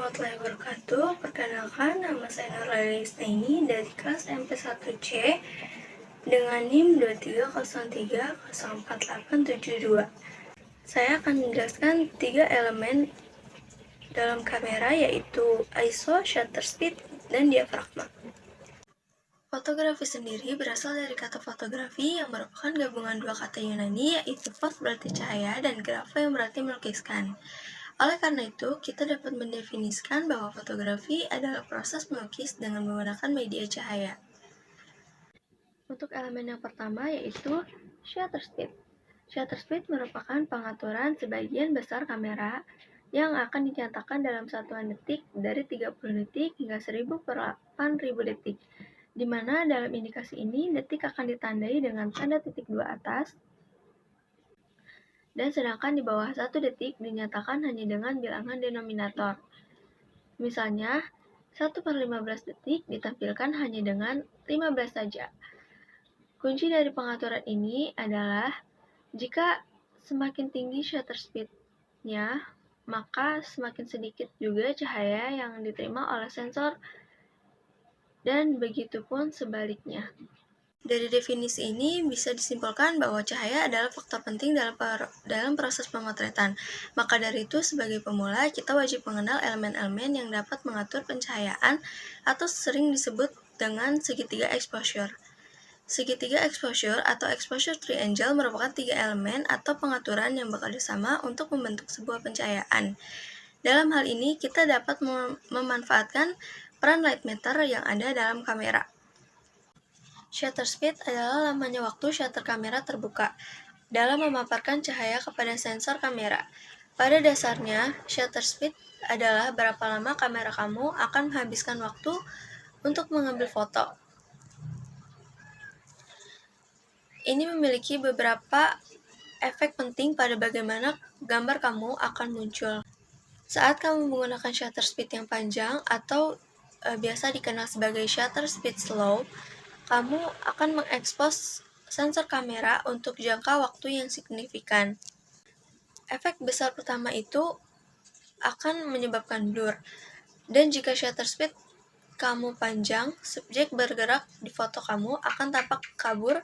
warahmatullahi wabarakatuh. Perkenalkan, nama saya Nurlali Isnaini dari kelas MP1C dengan NIM 2303048872. Saya akan menjelaskan 3 elemen dalam kamera, yaitu ISO, shutter speed, dan diafragma. Fotografi sendiri berasal dari kata fotografi yang merupakan gabungan dua kata Yunani, yaitu phos berarti cahaya dan grafo yang berarti melukiskan. Oleh karena itu, kita dapat mendefinisikan bahwa fotografi adalah proses melukis dengan menggunakan media cahaya. Untuk elemen yang pertama yaitu shutter speed. Shutter speed merupakan pengaturan sebagian besar kamera yang akan dinyatakan dalam satuan detik dari 30 detik hingga 1000 per 8000 detik, di mana dalam indikasi ini detik akan ditandai dengan tanda titik 2 atas, dan sedangkan di bawah 1 detik dinyatakan hanya dengan bilangan denominator. Misalnya, 1/15 detik ditampilkan hanya dengan 15 saja. Kunci dari pengaturan ini adalah jika semakin tinggi shutter speed-nya, maka semakin sedikit juga cahaya yang diterima oleh sensor, dan begitu pun sebaliknya. Dari definisi ini bisa disimpulkan bahwa cahaya adalah faktor penting dalam proses pemotretan. Maka dari itu, sebagai pemula, kita wajib mengenal elemen-elemen yang dapat mengatur pencahayaan atau sering disebut dengan segitiga exposure. Segitiga exposure atau exposure triangle merupakan 3 elemen atau pengaturan yang bekerja sama untuk membentuk sebuah pencahayaan. Dalam hal ini, kita dapat memanfaatkan peran light meter yang ada dalam kamera. Shutter speed adalah lamanya waktu shutter kamera terbuka dalam memaparkan cahaya kepada sensor kamera. Pada dasarnya, shutter speed adalah berapa lama kamera kamu akan menghabiskan waktu untuk mengambil foto. Ini memiliki beberapa efek penting pada bagaimana gambar kamu akan muncul. Saat kamu menggunakan shutter speed yang panjang atau biasa dikenal sebagai shutter speed slow, kamu akan mengekspos sensor kamera untuk jangka waktu yang signifikan. Efek besar pertama itu akan menyebabkan blur. Dan jika shutter speed kamu panjang, subjek bergerak di foto kamu akan tampak kabur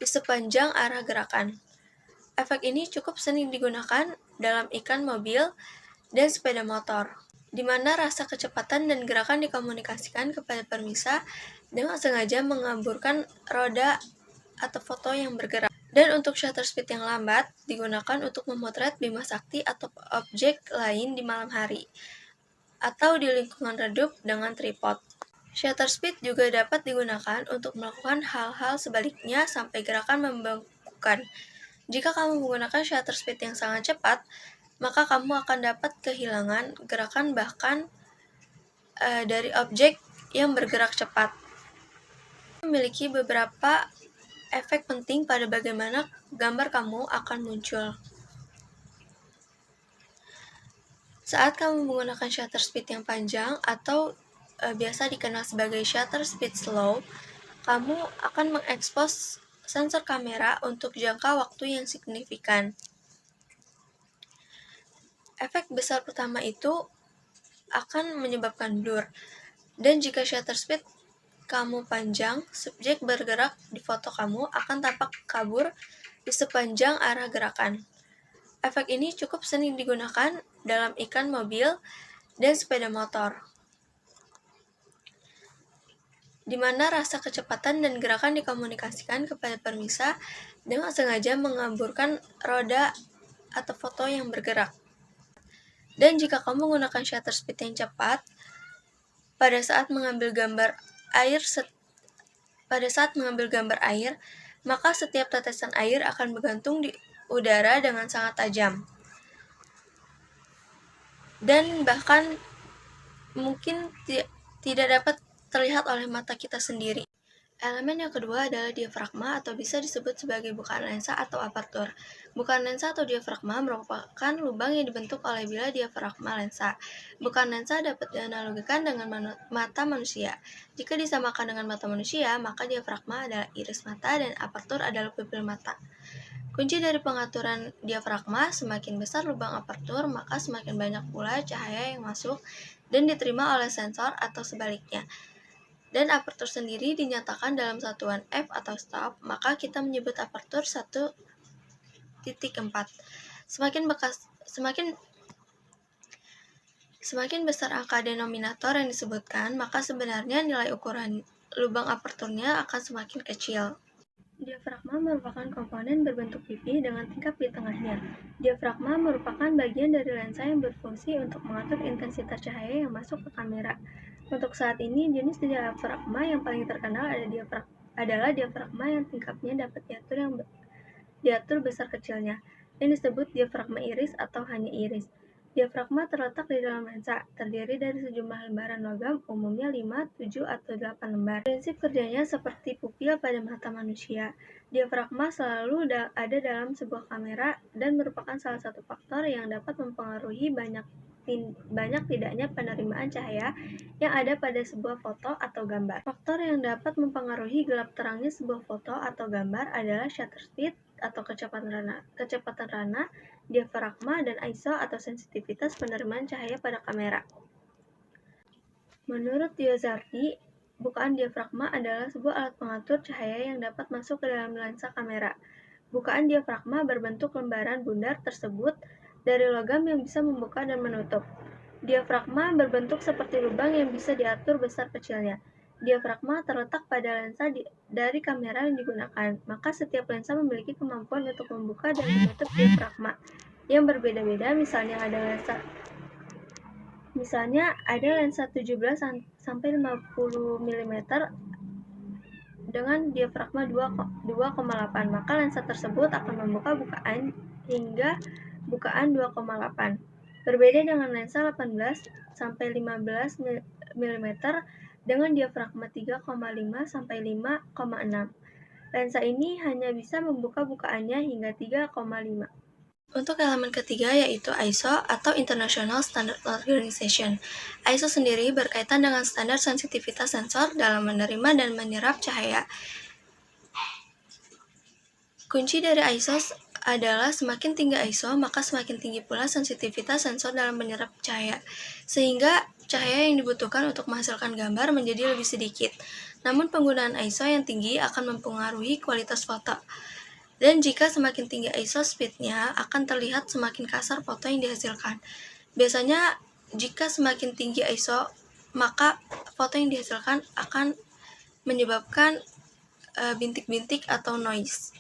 di sepanjang arah gerakan. Efek ini cukup sering digunakan dalam iklan mobil dan sepeda motor, di mana rasa kecepatan dan gerakan dikomunikasikan kepada permisa dengan sengaja mengamburkan roda atau foto yang bergerak. Dan untuk shutter speed yang lambat digunakan untuk memotret bima sakti atau objek lain di malam hari atau di lingkungan redup dengan tripod. Shutter speed juga dapat digunakan untuk melakukan hal-hal sebaliknya sampai gerakan membengkakkan. Jika kamu menggunakan shutter speed yang sangat cepat, maka kamu akan dapat kehilangan gerakan bahkan dari objek yang bergerak cepat. Memiliki beberapa efek penting pada bagaimana gambar kamu akan muncul. Saat kamu menggunakan shutter speed yang panjang atau biasa dikenal sebagai shutter speed slow, kamu akan mengekspos sensor kamera untuk jangka waktu yang signifikan. Efek besar pertama itu akan menyebabkan blur. Dan jika shutter speed kamu panjang, subjek bergerak di foto kamu akan tampak kabur di sepanjang arah gerakan. Efek ini cukup sering digunakan dalam iklan mobil dan sepeda motor, di mana rasa kecepatan dan gerakan dikomunikasikan kepada permisa dengan sengaja mengamburkan roda atau foto yang bergerak. Dan jika kamu menggunakan shutter speed yang cepat, pada saat mengambil gambar air, maka setiap tetesan air akan bergantung di udara dengan sangat tajam. Dan bahkan mungkin tidak dapat terlihat oleh mata kita sendiri. Elemen yang kedua adalah diafragma atau bisa disebut sebagai bukaan lensa atau apertur. Bukaan lensa atau diafragma merupakan lubang yang dibentuk oleh bilah diafragma lensa. Bukaan lensa dapat dianalogikan dengan mata manusia. Jika disamakan dengan mata manusia, maka diafragma adalah iris mata dan apertur adalah pupil mata. Kunci dari pengaturan diafragma, semakin besar lubang apertur, maka semakin banyak pula cahaya yang masuk dan diterima oleh sensor atau sebaliknya. Dan apertur sendiri dinyatakan dalam satuan F atau stop, maka kita menyebut apertur 1.4. Semakin besar angka denominator yang disebutkan, maka sebenarnya nilai ukuran lubang aperturnya akan semakin kecil. Diafragma merupakan komponen berbentuk pipi dengan tingkap di tengahnya. Diafragma merupakan bagian dari lensa yang berfungsi untuk mengatur intensitas cahaya yang masuk ke kamera. Untuk saat ini, jenis diafragma yang paling terkenal adalah diafragma yang tingkapnya dapat diatur besar kecilnya, yang disebut diafragma iris atau hanya iris. Diafragma terletak di dalam lensa, terdiri dari sejumlah lembaran logam, umumnya 5, 7, atau 8 lembar. Prinsip kerjanya seperti pupil pada mata manusia. Diafragma selalu ada dalam sebuah kamera dan merupakan salah satu faktor yang dapat mempengaruhi banyak tidaknya penerimaan cahaya yang ada pada sebuah foto atau gambar. Faktor yang dapat mempengaruhi gelap terangnya sebuah foto atau gambar adalah shutter speed atau kecepatan rana, diafragma, dan ISO atau sensitivitas penerimaan cahaya pada kamera. Menurut Diozzarti, bukaan diafragma adalah sebuah alat pengatur cahaya yang dapat masuk ke dalam lensa kamera. Bukaan diafragma berbentuk lembaran bundar tersebut dari logam yang bisa membuka dan menutup. Diafragma berbentuk seperti lubang yang bisa diatur besar kecilnya. Diafragma terletak pada lensa dari kamera yang digunakan, maka setiap lensa memiliki kemampuan untuk membuka dan menutup diafragma yang berbeda-beda. Misalnya ada lensa 17 sampai 50 mm dengan diafragma 2,8, maka lensa tersebut akan membuka bukaan hingga bukaan 2,8. Berbeda dengan lensa 18 sampai 15 mm dengan diafragma 3,5 sampai 5,6. Lensa ini hanya bisa membuka bukaannya hingga 3,5. Untuk elemen ketiga yaitu ISO atau International Standard Organization. ISO sendiri berkaitan dengan standar sensitivitas sensor dalam menerima dan menyerap cahaya. Kunci dari ISO adalah semakin tinggi ISO, maka semakin tinggi pula sensitivitas sensor dalam menyerap cahaya, sehingga cahaya yang dibutuhkan untuk menghasilkan gambar menjadi lebih sedikit. Namun penggunaan ISO yang tinggi akan mempengaruhi kualitas foto. Dan jika semakin tinggi ISO speed-nya, akan terlihat semakin kasar foto yang dihasilkan. Biasanya, jika semakin tinggi ISO, maka foto yang dihasilkan akan menyebabkan bintik-bintik atau noise.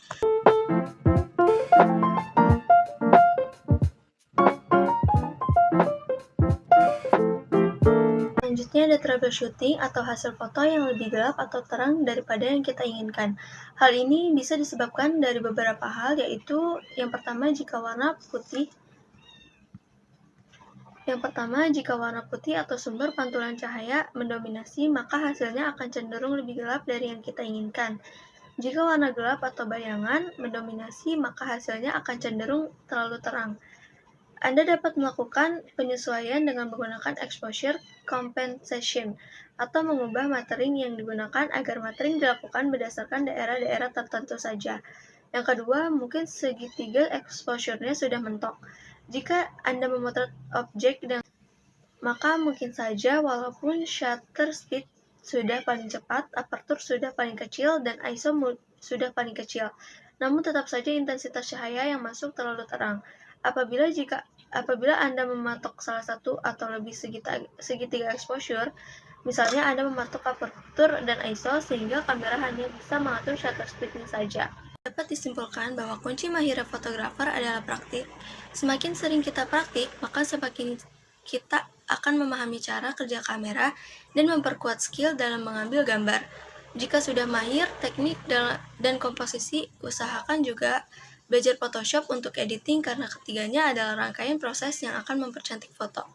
Selanjutnya ada troubleshooting atau hasil foto yang lebih gelap atau terang daripada yang kita inginkan. Hal ini bisa disebabkan dari beberapa hal, yaitu yang pertama jika warna putih atau sumber pantulan cahaya mendominasi, maka hasilnya akan cenderung lebih gelap dari yang kita inginkan. Jika warna gelap atau bayangan mendominasi, maka hasilnya akan cenderung terlalu terang. Anda dapat melakukan penyesuaian dengan menggunakan exposure compensation atau mengubah matering yang digunakan agar matering dilakukan berdasarkan daerah-daerah tertentu saja. Yang kedua, mungkin segitiga exposure-nya sudah mentok. Jika Anda memotret objek maka mungkin saja walaupun shutter speed sudah paling cepat, apertur sudah paling kecil, dan ISO sudah paling kecil, namun tetap saja intensitas cahaya yang masuk terlalu terang. Apabila Anda mematok salah satu atau lebih segitiga exposure, misalnya Anda mematok apertur dan ISO sehingga kamera hanya bisa mengatur shutter speed-nya saja. Dapat disimpulkan bahwa kunci mahirnya fotografer adalah praktik. Semakin sering kita praktik, maka semakin kita akan memahami cara kerja kamera dan memperkuat skill dalam mengambil gambar. Jika sudah mahir teknik dan komposisi, usahakan juga belajar Photoshop untuk editing karena ketiganya adalah rangkaian proses yang akan mempercantik foto.